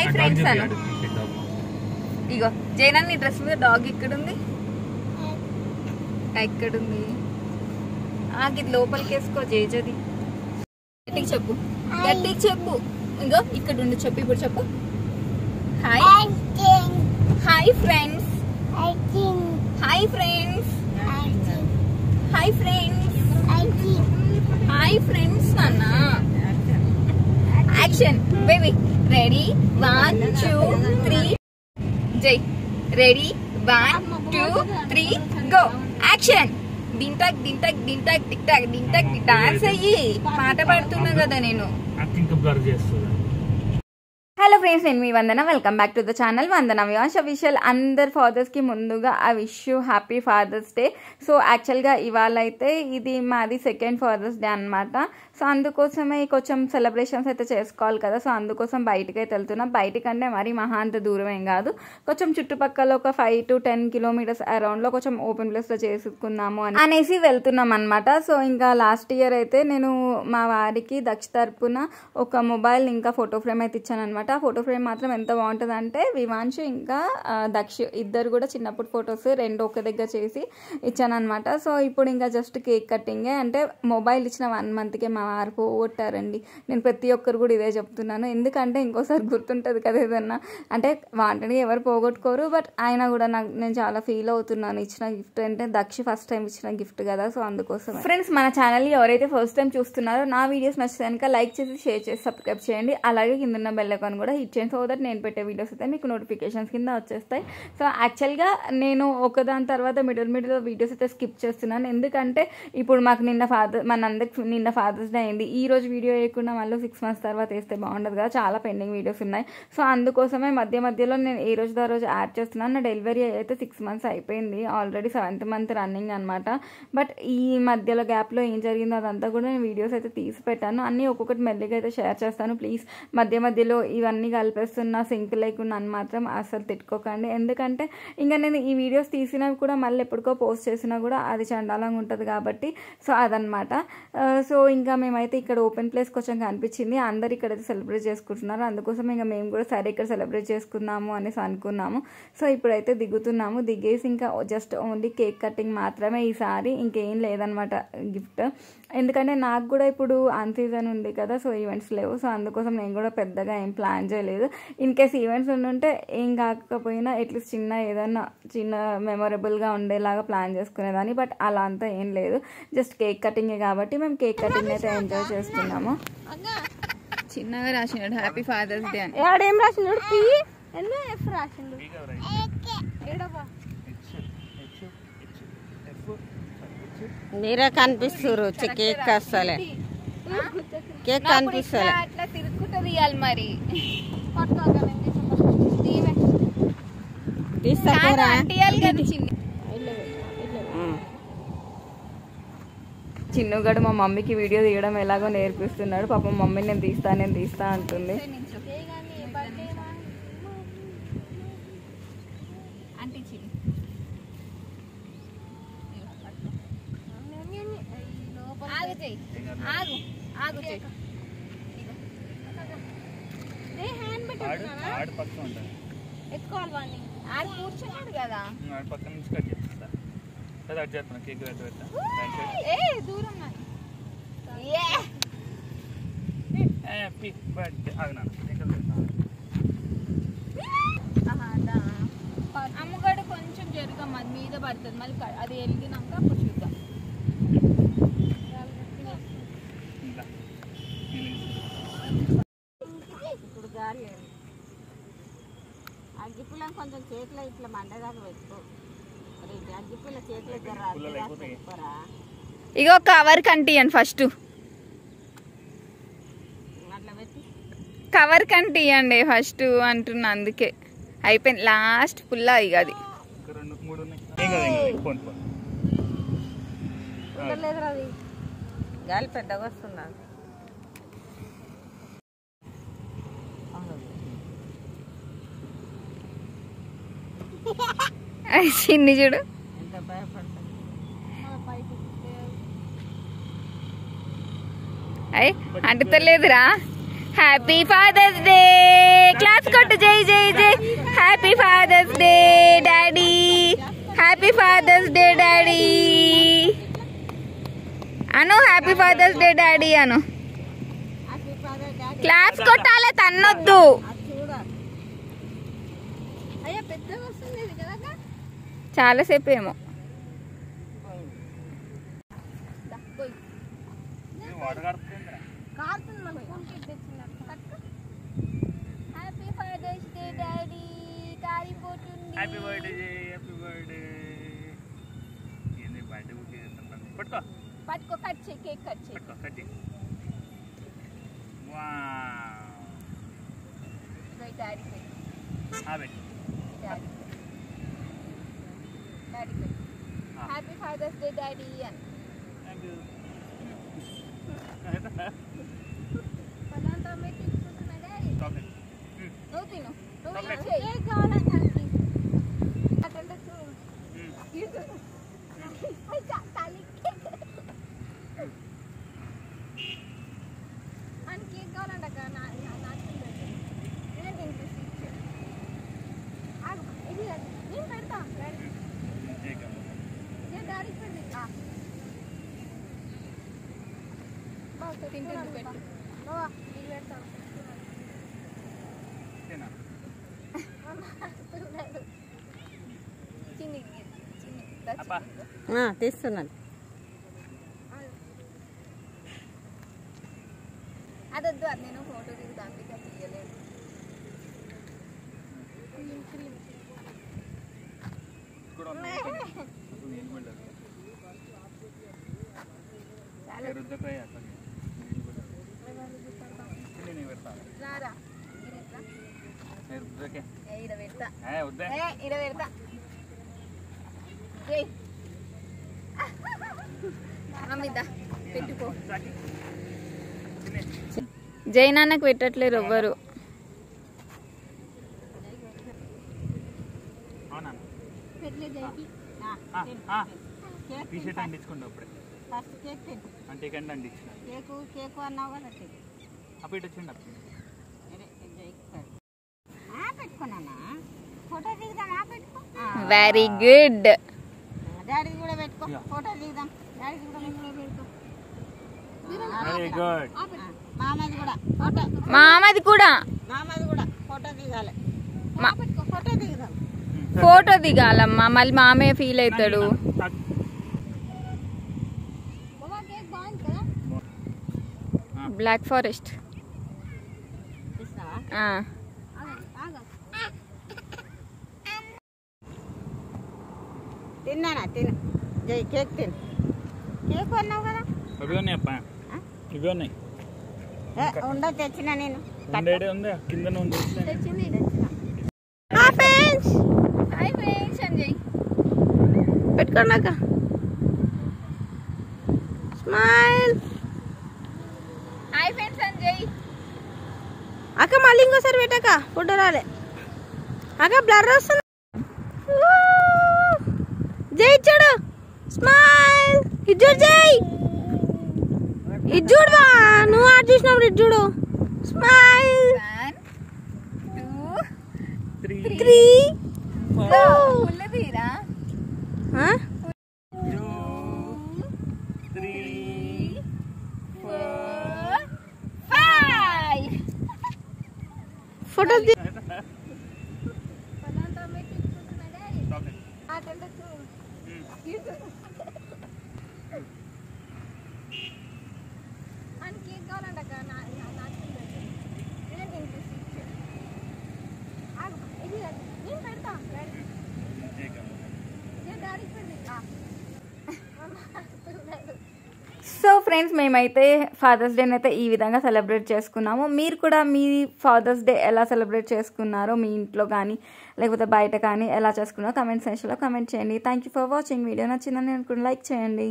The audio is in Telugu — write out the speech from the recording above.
హాయ్ ఫ్రెండ్స్ అను. ఇగో జైనా నీ డ్రెస్ మీద డాగ్ ఇక్కడుంది, ఎక్కడుంది? ఇది లోపలికి వేసుకో జేజది. గట్టికి చెప్పు, గట్టికి చెప్పు. ఇంకో ఇక్కడ ఉండి చెప్పు, ఇప్పుడు చెప్పు. Hi hi friends, hi friends, hi friends, hi friends నాన్న. Action baby. Ready 1 2 3. Jai. Ready 1 2 3 go. Action. డింటక్ డింటక్ డింటక్ టిక్ టాక్ డింటక్ డాన్స్ అయ్యి పాట పాడుతున్నా కదా నేను. హలో ఫ్రెండ్స్, నేను మీ Vandana. Welcome back to the channel Vandana vans official. అందరు ఫాదర్స్కి ముందుగా I wish you happy fathers day. So యాక్చువల్గా ఇవాళ అయితే ఇది మాది సెకండ్ ఫాదర్స్ డే అనమాట. సో అందుకోసమే కొంచెం సెలబ్రేషన్స్ అయితే చేసుకోవాలి కదా. సో అందుకోసం బయటకి అయితే వెళ్తున్నాం. బయటకంటే మరి మహా అంత దూరం ఏం కాదు, కొంచెం చుట్టుపక్కల ఒక 5 to 10 కిలోమీటర్స్ అరౌండ్లో కొంచెం ఓపెన్ ప్లేస్లో చేసుకున్నాము అనేసి వెళ్తున్నాం అనమాట. సో ఇంకా లాస్ట్ ఇయర్ అయితే నేను మా వారికి దక్ష తరపున ఒక మొబైల్ ఇంకా ఫోటో ఫ్రేమ్ అయితే ఇచ్చాను అనమాట. ఆ ఫోటో ఫ్రేమ్ మాత్రం ఎంత బాగుంటుంది అంటే వివాంశు ఇంకా దక్ష ఇద్దరు కూడా చిన్నప్పుడు ఫొటోస్ రెండు ఒక దగ్గర చేసి ఇచ్చాను అనమాట. సో ఇప్పుడు ఇంకా జస్ట్ కేక్ కట్టింగే. అంటే మొబైల్ ఇచ్చిన 1 monthకే మా వారు పోగొట్టారండి. నేను ప్రతి ఒక్కరు కూడా ఇదే చెప్తున్నాను, ఎందుకంటే ఇంకోసారి గుర్తుంటుంది కదా ఏదన్నా. అంటే వాటిని ఎవరు పోగొట్టుకోరు, బట్ అయినా కూడా నేను చాలా ఫీల్ అవుతున్నాను. ఇచ్చిన గిఫ్ట్ అంటే దక్ష ఫస్ట్ టైం ఇచ్చిన గిఫ్ట్ కదా. సో అందుకోసం ఫ్రెండ్స్, మన ఛానల్ ఎవరైతే ఫస్ట్ టైం చూస్తున్నారో నా వీడియోస్ నచ్చితే కనుక లైక్ చేసి షేర్ చేసి సబ్స్క్రైబ్ చేయండి. అలాగే కింద ఉన్న బెల్ ఐకాన్ కూడా హిట్ చేయండి. సో దట్ నేను పెట్టే వీడియోస్ అయితే మీకు నోటిఫికేషన్స్ కింద వచ్చేస్తాయి. సో యాక్చువల్గా నేను ఒకదాని తర్వాత మిడిల్ వీడియోస్ అయితే స్కిప్ చేస్తున్నాను, ఎందుకంటే ఇప్పుడు మాకు మనందరికి నిన్న ఫాదర్స్ డే అయింది. ఈ రోజు వీడియో వేయకుండా మళ్ళీ 6 months తర్వాత వేస్తే బాగుండదు కదా, చాలా పెండింగ్ వీడియోస్ ఉన్నాయి. సో అందుకోసమే మధ్యలో నేను ఏ రోజు ఆ రోజు యాడ్ చేస్తున్నాను. నా డెలివరీ అయితే 6 months అయిపోయింది, ఆల్రెడీ 7th month రన్నింగ్ అనమాట. బట్ ఈ మధ్యలో గ్యాప్లో ఏం జరిగిందో అదంతా కూడా నేను వీడియోస్ అయితే తీసి పెట్టాను. అన్నీ ఒక్కొక్కటి మెల్లిగా అయితే షేర్ చేస్తాను. ప్లీజ్ మధ్యలో ఇవన్నీ కలిపేస్తున్నా సింక్ లేకుండా అని మాత్రం అసలు తిట్టుకోకండి, ఎందుకంటే ఇంకా నేను ఈ వీడియోస్ తీసినవి కూడా మళ్ళీ ఎప్పటికో పోస్ట్ చేసినా కూడా అది చండాలంగా ఉంటుంది కాబట్టి. సో అదనమాట. సో ఇంకా మేమైతే ఇక్కడ ఓపెన్ ప్లేస్ కొంచెం కనిపించింది, అందరు ఇక్కడైతే సెలబ్రేట్ చేసుకుంటున్నారు. అందుకోసం ఇంకా మేము కూడా సరే ఇక్కడ సెలబ్రేట్ చేసుకుందాము అనేసి అనుకున్నాము. సో ఇప్పుడైతే దిగుతున్నాము. దిగేసి ఇంకా జస్ట్ ఓన్లీ కేక్ కటింగ్ మాత్రమే ఈసారి, ఇంకేం లేదనమాట గిఫ్ట్. ఎందుకంటే నాకు కూడా ఇప్పుడు అన్ సీజన్ ఉంది కదా, సో ఈవెంట్స్ లేవు. సో అందుకోసం నేను కూడా పెద్దగా ఏం ప్లాన్ చేయలేదు. ఇన్ కేస్ ఈవెంట్స్ ఉంటే ఏం కాకపోయినా అట్లీస్ట్ ఏదన్నా చిన్న మెమొరబుల్గా ఉండేలాగా ప్లాన్ చేసుకునేదాన్ని. బట్ అలా అంతా ఏం లేదు, జస్ట్ కేక్ కటింగే కాబట్టి మేము కేక్ కటింగ్ అయితే ఎంజాయ్ చేస్తున్నాము. చిన్నగా రాసినాడు హ్యాపీ ఫాదర్స్ డే అని. ఏం రాసినాడు? మీరే కనిపిస్తారు. కేక్ వస్తలే, కేక్ కనిపిస్తలే. అట్లా తిరుగుతుంది ఇవ్వాలి మరి. చిన్నుగాడు మా మమ్మీకి వీడియో తీయడం ఎలాగో నేర్పిస్తున్నాడు. పాపం మమ్మీ నేను తీస్తా అంటుంది. కూర్చున్నాడు కదా పక్కన నుంచి కట్ చేస్తా కదా, అట్ చేస్తున్నా కేక్ పెట్టా దూరం హ్యాపీ బర్త్డే అమ్మగాడు కొంచెం జరుగమ్మ, అది మీద పడుతుంది మళ్ళీ అది వెలిగినాక అప్పుడు చూద్దాం. ఇప్పుడు గాలి అగ్గిపుల్లని కొంచెం చేతిలో ఇట్లా మండేదాకా పెట్టుకో. అగ్గిపుల్ల చేతిలో పెట్టుకోరా. ఇగో కవర్ కంటియండి ఫస్ట్, అట్లా పెట్టి కవర్ కంటియండి ఫస్ట్ అంటున్నా. అందుకే అయిపోయింది లాస్ట్ పుల్ల. ఇక అది గాలి పెద్దగా వస్తుందా? చిన్ని చూడు ఎంత భయపడతా. అంటుతలేదురా. Happy fathers day. క్లాస్ కొట్టు జై జై జై. Happy fathers day daddy. Happy fathers day daddy అను. హ్యాపీ ఫాదర్స్ డే డాడీ అను. క్లాప్స్ కొట్టాలి, తన్నొద్దు. చాలాసేపు ఏమో. Happy fathers day daddy. కారిపోతుంది. Happy birthday happy birthday. ఏంది బర్త్డే బుక్ చేస్తాం. పట్టుకో పట్టుకో. కట్ చేయి, కేక్ కట్ చేయి. పట్టుకో కట్ చేయి. వావ్. డాడీ ఆబే daddy daddy. Happy fathers day daddy అని. థాంక్యూ. చాక్లెట్. నువ్వు తిను. నువ్వు చాక్లెట్. కేక్ కావాలంటే అట్లా చూడు. అని కేక్ కావాలంట. ఇది నేను పెడతా. డాడీకి పెడతా. తింటుంది పెట్టు. నీకు పెడతా. చిన్ని చిన్ని అబ్బా. తీస్తున్నాను. అదొద్దు, అది నేను ఫోటో దిగుతా, అందుకే తీయలేదు. రారా ఈడ పెడతా. ఈడ పెడతా. మమ్మీదా పెట్టుకో. జై నాన్నకు పెట్టట్లేరు ఎవ్వరు. టీషర్ట్ అంటించుకుంటా అప్పుడే. ఫస్ట్ కేక్ తిను. అంటే కంటే అంటించిన కేకు అన్నావు కదా. అప్పుడు ఇటు వచ్చిండు అప్పుడు. పెట్టుకున్నానా? ఫోటో దిగుదామా? పెట్టుకో. Very good. డాడీ కూడా పెట్టుకో. ఫోటో దిగుదాం. డాడీ కూడా పెట్టుకో. Very good. మామది కూడా ఫోటో. మామది కూడా. మామది కూడా ఫోటో దిగాలి. ఫోటో దిగుదాం. ఫోటో దిగాలమ్మా, మళ్ళీ మామయ్య ఫీల్ అవుతాడు. Black forest. తిన్నానా? తిను జై. కేక్ తిను. కేక్ అన్నావు కదా. అవి ఉన్నాయి అప్ప. ఇవి ఉన్నాయి. ఉండ తెచ్చిన నేను. ఉందా కింద ఉంది. పెట్టుకోండాక స్మైల్. Hi friends Sanjay. అక్క మళ్ళీ ఇంకోసారి పెట్టాక ఫోటో రాలే. అక్క బ్లర్ వస్తుంది. జై చూడు. స్మైల్. ఇది చూడు జై. ఇది చూడవా? నువ్వు ఆడ చూసినప్పుడు ఇది చూడు. స్మైల్. 1 2 3 ఫుల్ తీరా. 2 3 4 5. ఫోటో సో ఫ్రెండ్స్, మేమైతే ఫాదర్స్ డేని అయితే ఈ విధంగా సెలబ్రేట్ చేసుకున్నాము. మీరు కూడా మీ ఫాదర్స్ డే ఎలా సెలబ్రేట్ చేసుకున్నారో, మీ ఇంట్లో కానీ లేకపోతే బయట కానీ ఎలా చేసుకున్నారో కమెంట్ సెక్షన్లో కమెంట్ చేయండి. Thank you for watching. Video నచ్చిందని అనుకుని లైక్ చేయండి.